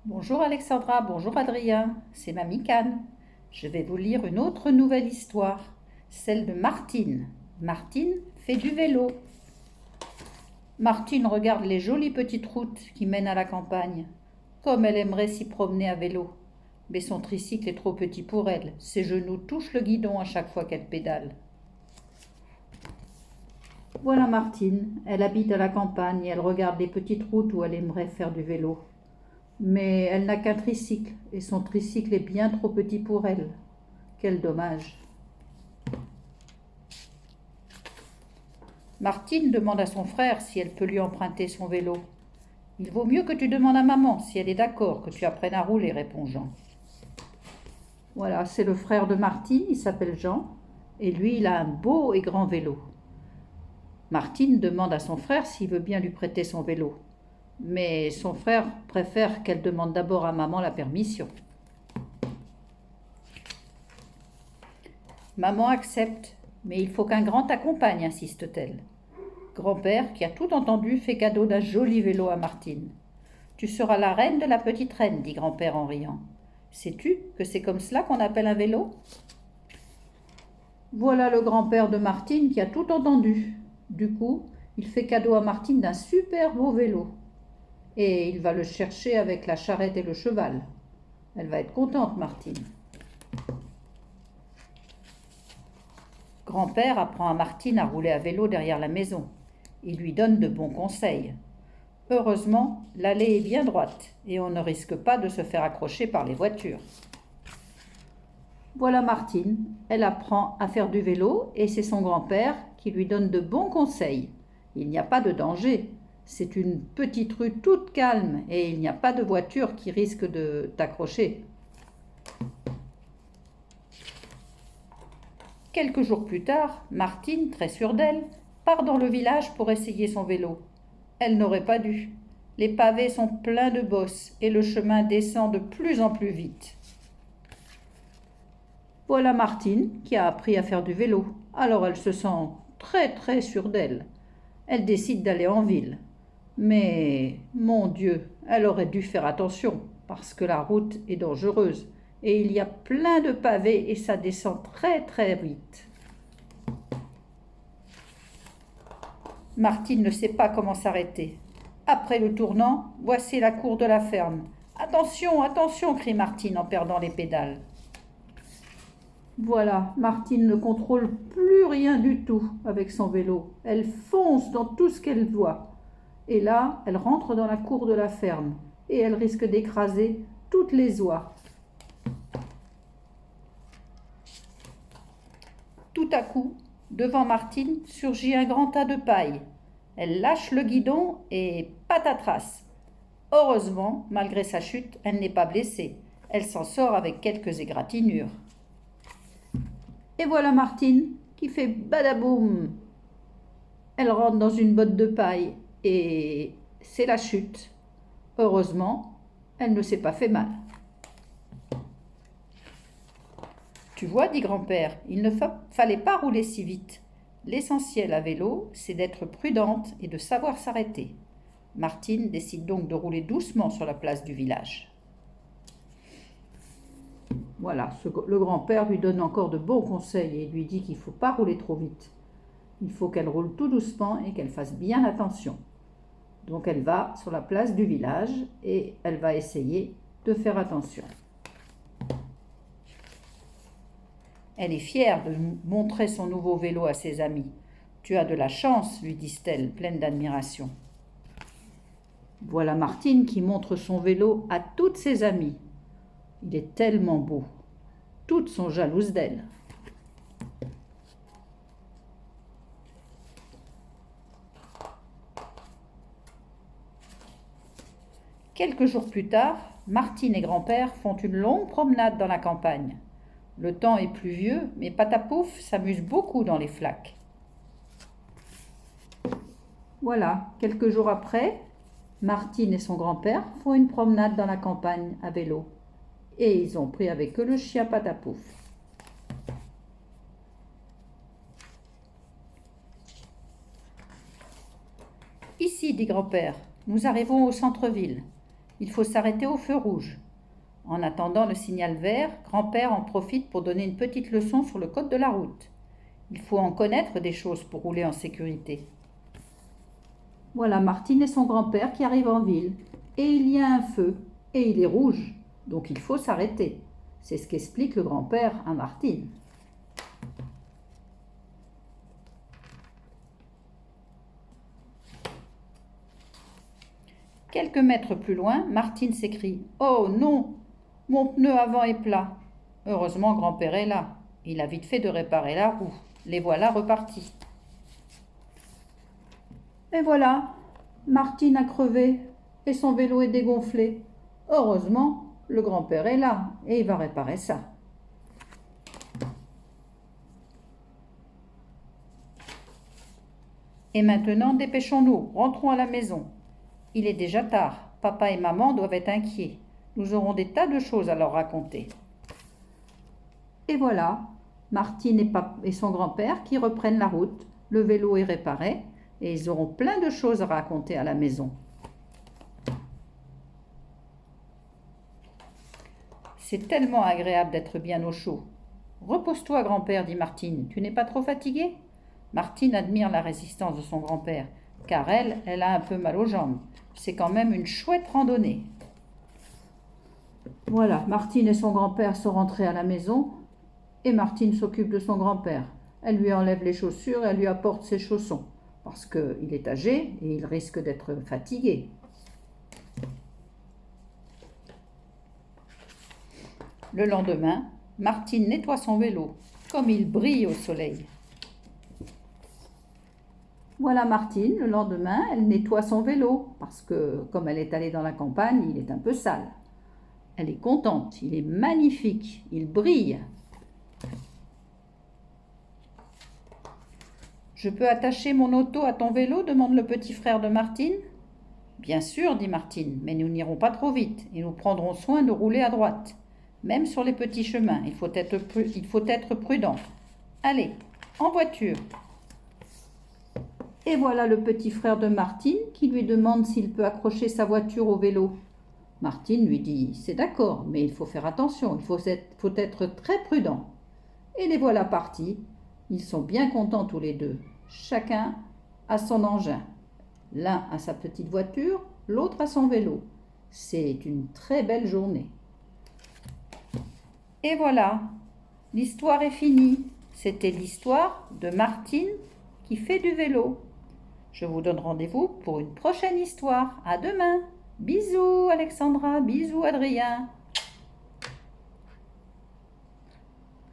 Bonjour Alexandra, bonjour Adrien, c'est Mamie Cannes. Je vais vous lire une autre nouvelle histoire, celle de Martine. Martine fait du vélo. Martine regarde les jolies petites routes qui mènent à la campagne. Comme elle aimerait s'y promener à vélo. Mais son tricycle est trop petit pour elle. Ses genoux touchent le guidon à chaque fois qu'elle pédale. Voilà Martine, elle habite à la campagne et elle regarde les petites routes où elle aimerait faire du vélo. Mais elle n'a qu'un tricycle, et son tricycle est bien trop petit pour elle. Quel dommage. Martine demande à son frère si elle peut lui emprunter son vélo. Il vaut mieux que tu demandes à maman si elle est d'accord que tu apprennes à rouler, répond Jean. Voilà, c'est le frère de Martine, il s'appelle Jean, et lui, il a un beau et grand vélo. Martine demande à son frère s'il veut bien lui prêter son vélo. Mais son frère préfère qu'elle demande d'abord à maman la permission. Maman accepte, mais il faut qu'un grand t'accompagne, insiste-t-elle. Grand-père, qui a tout entendu, fait cadeau d'un joli vélo à Martine. Tu seras la reine de la petite reine, dit grand-père en riant. Sais-tu que c'est comme cela qu'on appelle un vélo? Voilà le grand-père de Martine qui a tout entendu. Du coup, il fait cadeau à Martine d'un super beau vélo. Et il va le chercher avec la charrette et le cheval. Elle va être contente, Martine. Grand-père apprend à Martine à rouler à vélo derrière la maison. Il lui donne de bons conseils. Heureusement, l'allée est bien droite et on ne risque pas de se faire accrocher par les voitures. Voilà Martine, elle apprend à faire du vélo et c'est son grand-père qui lui donne de bons conseils. Il n'y a pas de danger. C'est une petite rue toute calme et il n'y a pas de voiture qui risque de t'accrocher. Quelques jours plus tard, Martine, très sûre d'elle, part dans le village pour essayer son vélo. Elle n'aurait pas dû. Les pavés sont pleins de bosses et le chemin descend de plus en plus vite. Voilà Martine qui a appris à faire du vélo. Alors elle se sent très très sûre d'elle. Elle décide d'aller en ville. Mais, mon Dieu, elle aurait dû faire attention parce que la route est dangereuse et il y a plein de pavés et ça descend très très vite. Martine ne sait pas comment s'arrêter. Après le tournant, voici la cour de la ferme. Attention, attention, crie Martine en perdant les pédales. Voilà, Martine ne contrôle plus rien du tout avec son vélo. Elle fonce dans tout ce qu'elle voit. Et là, elle rentre dans la cour de la ferme et elle risque d'écraser toutes les oies. Tout à coup, devant Martine surgit un grand tas de paille. Elle lâche le guidon et patatras. Heureusement, malgré sa chute, elle n'est pas blessée. Elle s'en sort avec quelques égratignures. Et voilà Martine qui fait badaboum. Elle rentre dans une botte de paille et c'est la chute. Heureusement, elle ne s'est pas fait mal. Tu vois, dit grand-père, il ne fallait pas rouler si vite. L'essentiel à vélo, c'est d'être prudente et de savoir s'arrêter. Martine décide donc de rouler doucement sur la place du village. Voilà, le grand-père lui donne encore de bons conseils et lui dit qu'il ne faut pas rouler trop vite. Il faut qu'elle roule tout doucement et qu'elle fasse bien attention. Donc elle va sur la place du village et elle va essayer de faire attention. Elle est fière de montrer son nouveau vélo à ses amis. Tu as de la chance, lui disent-elles, pleine d'admiration. Voilà Martine qui montre son vélo à toutes ses amies. Il est tellement beau. Toutes sont jalouses d'elle. Quelques jours plus tard, Martine et grand-père font une longue promenade dans la campagne. Le temps est pluvieux, mais Patapouf s'amuse beaucoup dans les flaques. Voilà, quelques jours après, Martine et son grand-père font une promenade dans la campagne à vélo. Et ils ont pris avec eux le chien Patapouf. Ici, dit grand-père, nous arrivons au centre-ville. Il faut s'arrêter au feu rouge. En attendant le signal vert, grand-père en profite pour donner une petite leçon sur le code de la route. Il faut en connaître des choses pour rouler en sécurité. Voilà Martine et son grand-père qui arrivent en ville. Et il y a un feu. Et il est rouge. Donc il faut s'arrêter. C'est ce qu'explique le grand-père à Martine. Quelques mètres plus loin, Martine s'écrie « Oh non, mon pneu avant est plat !» Heureusement, grand-père est là. Il a vite fait de réparer la roue. Les voilà repartis. Et voilà, Martine a crevé et son vélo est dégonflé. Heureusement, le grand-père est là et il va réparer ça. Et maintenant, dépêchons-nous, rentrons à la maison. Il est déjà tard, papa et maman doivent être inquiets. Nous aurons des tas de choses à leur raconter. Et voilà, Martine et son grand-père qui reprennent la route. Le vélo est réparé et ils auront plein de choses à raconter à la maison. C'est tellement agréable d'être bien au chaud. Repose-toi, grand-père, dit Martine. Tu n'es pas trop fatigué ? Martine admire la résistance de son grand-père, car elle a un peu mal aux jambes. C'est quand même une chouette randonnée. Voilà, Martine et son grand-père sont rentrés à la maison et Martine s'occupe de son grand-père. Elle lui enlève les chaussures et elle lui apporte ses chaussons, parce qu'il est âgé et il risque d'être fatigué. Le lendemain, Martine nettoie son vélo, comme il brille au soleil. Voilà Martine, le lendemain, elle nettoie son vélo, parce que comme elle est allée dans la campagne, il est un peu sale. Elle est contente, il est magnifique, il brille. Je peux attacher mon auto à ton vélo, demande le petit frère de Martine. Bien sûr, dit Martine, mais nous n'irons pas trop vite et nous prendrons soin de rouler à droite. Même sur les petits chemins, il faut être prudent. Allez, en voiture. Et voilà le petit frère de Martine qui lui demande s'il peut accrocher sa voiture au vélo. Martine lui dit « C'est d'accord, mais il faut faire attention, il faut être très prudent. » Et les voilà partis. Ils sont bien contents tous les deux. Chacun a son engin. L'un a sa petite voiture, l'autre a son vélo. C'est une très belle journée. Et voilà, l'histoire est finie. C'était l'histoire de Martine qui fait du vélo. Je vous donne rendez-vous pour une prochaine histoire. À demain. Bisous Alexandra, bisous Adrien.